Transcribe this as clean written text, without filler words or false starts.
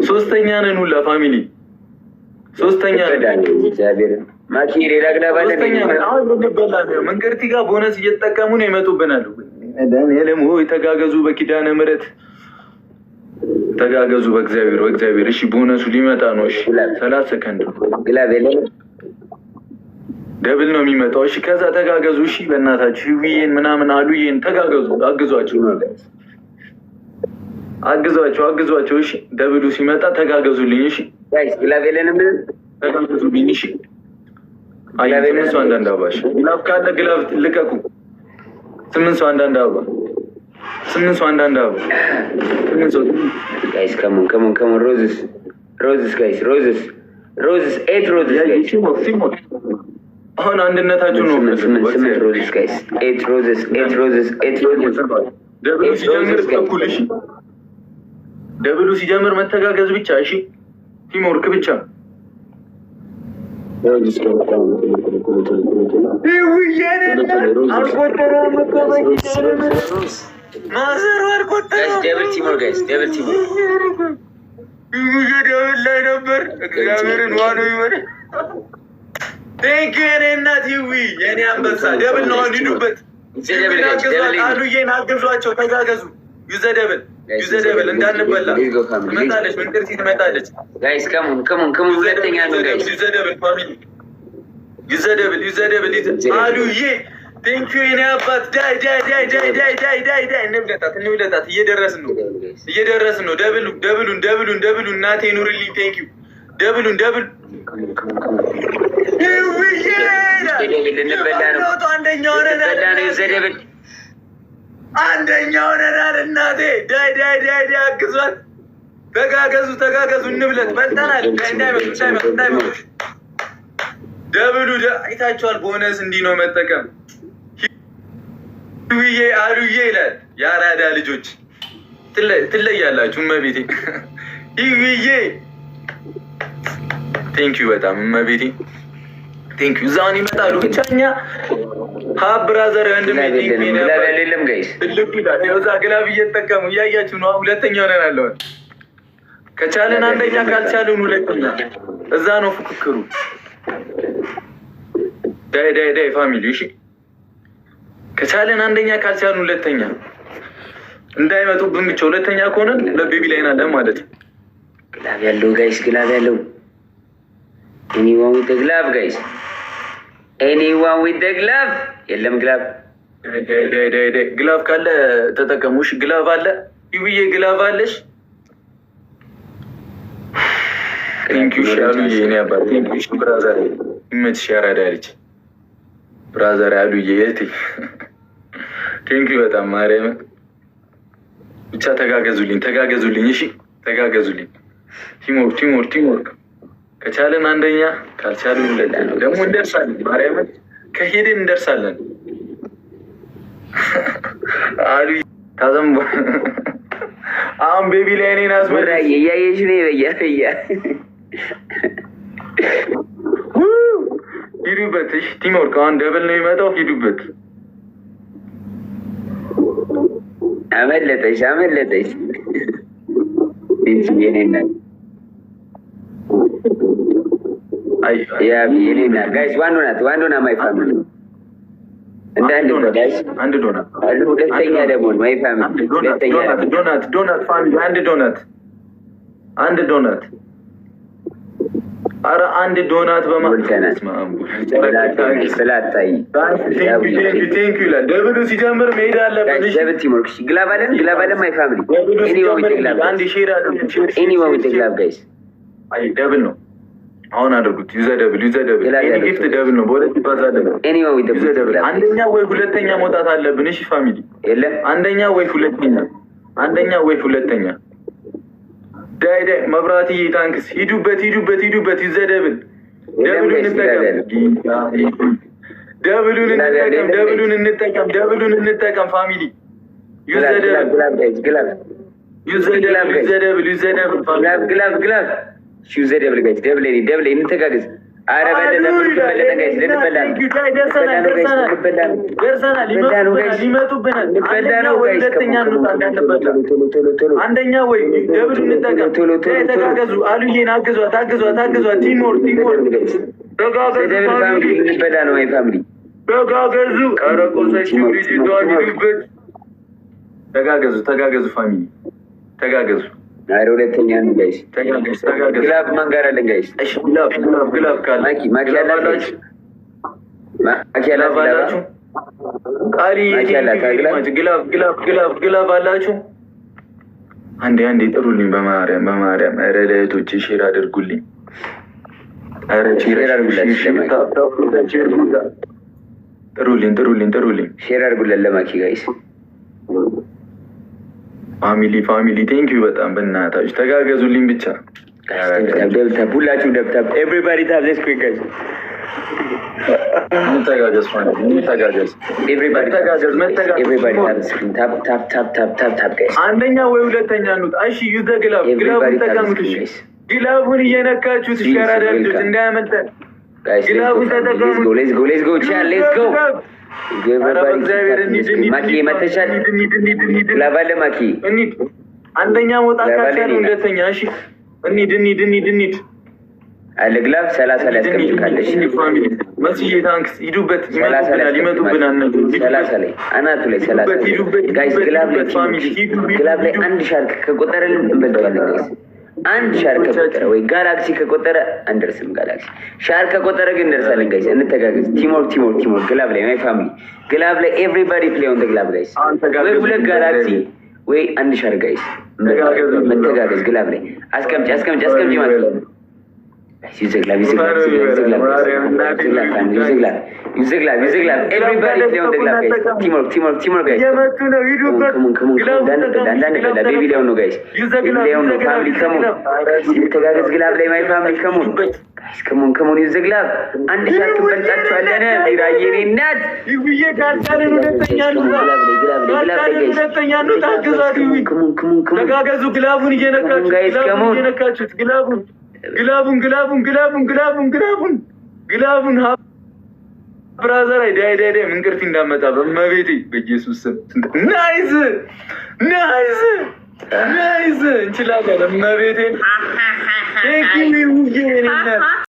ሶስተኛ ነን ሁላ ፋሚሊ ሶስተኛ ነን። እግዚአብሔር ማኪሬ ላግላባለ መንገርቲ ጋር ቦነስ እየተጠቀሙ ነው ይመጡብናል። ዳንኤልም ሆይ ተጋገዙ፣ በኪዳነ ምሕረት ተጋገዙ፣ በእግዚአብሔር እሺ ቦነሱ ሊመጣ ነው። እሺ 30 ሰከንድ ግላቤለ ደብል ነው የሚመጣው። እሺ ከዛ ተጋገዙ። እሺ በእናታችሁ ህዊዬን ምናምን አሉዬን ተጋገዙ፣ አግዟቸው። እሺ ደብሉ ሲመጣ ተጋገዙልኝ። እሺ ጋይስ ግላቤለን ምን ተጋገዙልኝ። እሺ አያሌው ሰው አንዳንድ አባሽ ግላብ ካለ ግላብ ልቀቁ። 8 ሰው አንዳንድ አባ 8 ሰው አንዳንድ አባ 8 ሰው ጋይስ ከሞን ሮዝስ ጋይስ ሮዝስ 8 ሮዝስ ጋይስ አሁን አንድነታችሁ ነው። 8 ሮዝስ ጋይስ 8 ሮዝስ ደብሉ ሲጀምር ተኩል። እሺ ደብሉ ሲጀምር መተጋገዝ ብቻ። እሺ ቲምወርክ ብቻ። ላይ ነበር እግዚአብሔርን ዋኖ ይወደ እናት የኔ አንበሳ ደብል ነው። ሂዱበት አሉዬን አግዟቸው፣ ተጋገዙ። ዩዘደብል እንዳንበላ ትመጣለች፣ መንገርቲ ትመጣለች። ጋይስ ከሞን ሁለተኛ ነው ጋይስ። ዩዘደብል ፋሚሊ ዩዘደብል አሉዬ ቴንክ ዩ የኔ አባት። ዳይ እንብለጣት። እየደረስን ነው። ደብሉን እናቴ ኑርልኝ። ቴንክ ዩ ደብሉን አንደኛ ሆነናል። እናቴ ዳይ አግዟት። ተጋገዙ እንብለት። በልተናል። እንዳይመጡ ደብሉ አይታችኋል። ቦነስ እንዲህ ነው መጠቀም። ህዊዬ አሉዬ ይላል። የአራዳ ልጆች ትለያላችሁ። እመቤቴ ህዊዬ ቴንኪዩ በጣም እመቤቴ ቴንኪዩ። እዛውን ይመጣሉ። ብቻኛ ብራዘር ወንድሜለም ጋይስ እዛ ግላብ እየተጠቀሙ እያያችሁ ነው። ሁለተኛ ሆነን አለውን። ከቻለን አንደኛ፣ ካልቻለን ሁለተኛ። እዛ ነው ፉክክሩ። ዳይ ፋሚሊ እሺ። ከቻለን አንደኛ፣ ካልቻለን ሁለተኛ። እንዳይመጡብን ብቻ። ሁለተኛ ከሆነ ለቤቢ ላይ ናለን ማለት ነው። ግላብ ያለው ጋይስ ግላብ ያለው anyone with the glove guys anyone with the glove የለም ግላብ ግላብ ካለ ተጠቀሙሽ። ግላብ አለ ይብዬ ግላብ አለሽ። ቴንኪዩ ሻሉ የኔ አባት ቴንኪዩ ብራዘር ይመችሽ። ያራዳ ልጅ ብራዘር ያሉ የት ቴንኪዩ በጣም ማርያም። ብቻ ተጋገዙልኝ። እሺ ተጋገዙልኝ። ቲምወርክ ከቻለን አንደኛ፣ ካልቻለን ሁለተኛ። ደግሞ እንደርሳለን። ማርያምን ከሄድን እንደርሳለን። አሉ ታዘምቦ አሁን ቤቢ ላይ እኔን አስመራ እያየሽ ነው። በያ ሂዱበት። እሺ ቲምወርክ አሁን ደብል ነው የሚመጣው። ሂዱበት። አመለጠሽ የኔና የኔና ጋይስ ዋንዶና ማይ ፋሚሊ አንድ ዶናት ሁለተኛ ደግሞ ማይ ፋሚሊ ዶናት ፋሚሊ አንድ ዶናት ኧረ አንድ ዶናት በማለት ስላታይ ቴንኪዩ ይላል። ደብሉ ሲጀምር መሄድ አለብን። ግላብ አለ ማይ ፋሚሊ ኤኒዋን ዊዝ ግላብ ጋይስ ደብል ነው። አሁን አድርጉት። ዩዘደብል ጊፍት ደብል ነው። በሁለት ይባዛል። አንደኛ ወይ ሁለተኛ መውጣት አለብን። እሺ ፋሚሊ የለም አንደኛ ወይ ሁለተኛ። ዳይ መብራቲ ታንክስ። ሂዱበት። ዩዘደብል ደብሉን እንጠቀም ፋሚሊ። ግላብ ጋይስ ደብል እንተጋገዝ። አረ በለጠ ብሩክ በለጠ ጋይስ ልንበላ አንደኛ ወይ ደብሉ እንጠቀም። ተጋገዙ። አሉዬን አግዟት አግዟት። ቲሞር ልንበላ ነው። ወይ ፋሚሊ ተጋገዙ። ኧረ ቆሰሽ ልጅቷን ተጋገዙ። ፋሚሊ ተጋገዙ። አረ ሁለተኛ ነው ጋይስ። ግላብ ማን ጋር አለን ጋይስ? እሺ ግላብ ካለ ማኪ ያላችሁ ቃሊ ግላብ አላችሁ። አንዴ ጥሩልኝ በማርያም። ኧረ ለእህቶቼ ሼር አድርጉልኝ። ኧረ ጥሩልኝ ሼር አድርጉልን ለማኪ ጋይስ። ፋሚሊ ቴንክ ዩ በጣም በእናታችሁ ተጋገዙልኝ ብቻ። ደብታብ ሁላችሁም ደብታብ ኤቭሪባዲ ታብ ሌትስ ኩዊክ ጋይስ አንደኛ ወይ ሁለተኛ ነው። እሺ ዩዘ ግላቡን ተጠቀሙት። እሺ ግላቡን እየነካችሁ ትሽከራዳችሁት እንዳያመልጠን። ግላቡን ተጠቀሙት። ሌትስ ጎ ቻል ሌትስ ጎ ማኪ መተሻል ግላብ አለ ማኪ አንደኛ መውጣት ካልቻለ ሁለተኛ። እሺ እንሂድ አለ ግላብ 30 ላይ አስቀምጥካለሽ። መስዬ ታንክስ ሂዱበት። ይመጡብናል 30 ላይ አናቱ ላይ 30 ጋይስ። ግላብ ላይ አንድ ሻርክ ከቆጠረልን እንበልጣለን ጋይስ። አንድ ሻርክ ከቆጠረ ወይ ጋላክሲ ከቆጠረ አንደርስም። ጋላክሲ ሻርክ ከቆጠረ ግን እንደርሳለን ጋይስ። እንተጋገዝ። ቲሞር ግላብ ላይ ማይ ፋሚሊ ግላብ ላይ ኤቭሪባዲ ፕሌይ ኦን ዘ ግላብ ጋይስ። ወይ ሁለት ጋላክሲ ወይ አንድ ሻርክ ጋይስ። መተጋገዝ ግላብ ላይ አስቀምጪ ማለት ነው። ይዘግላብ ኤቭሪባዲ ፕሌይ ኦን ዘ ግላብ ጋይስ። ቲሞር ጋይስ ቤቢ ላይ ነው ጋይስ። ፋሚሊ ከሙን ተጋገዝ ግላብ ላይ ማይ ፋሚሊ ከሙን ጋይስ ከሙን ይዘግላብ አንድ ሻርክ እንበልጣችኋለን። ራየኔ እናት ተጋገዙ። ግላቡን እየነካችሁት ግላቡን ብራዘር ዳይ ምንቅርት እንዳመጣ በመቤቴ በኢየሱስ ስም ናይስ እንችላለን። መቤቴ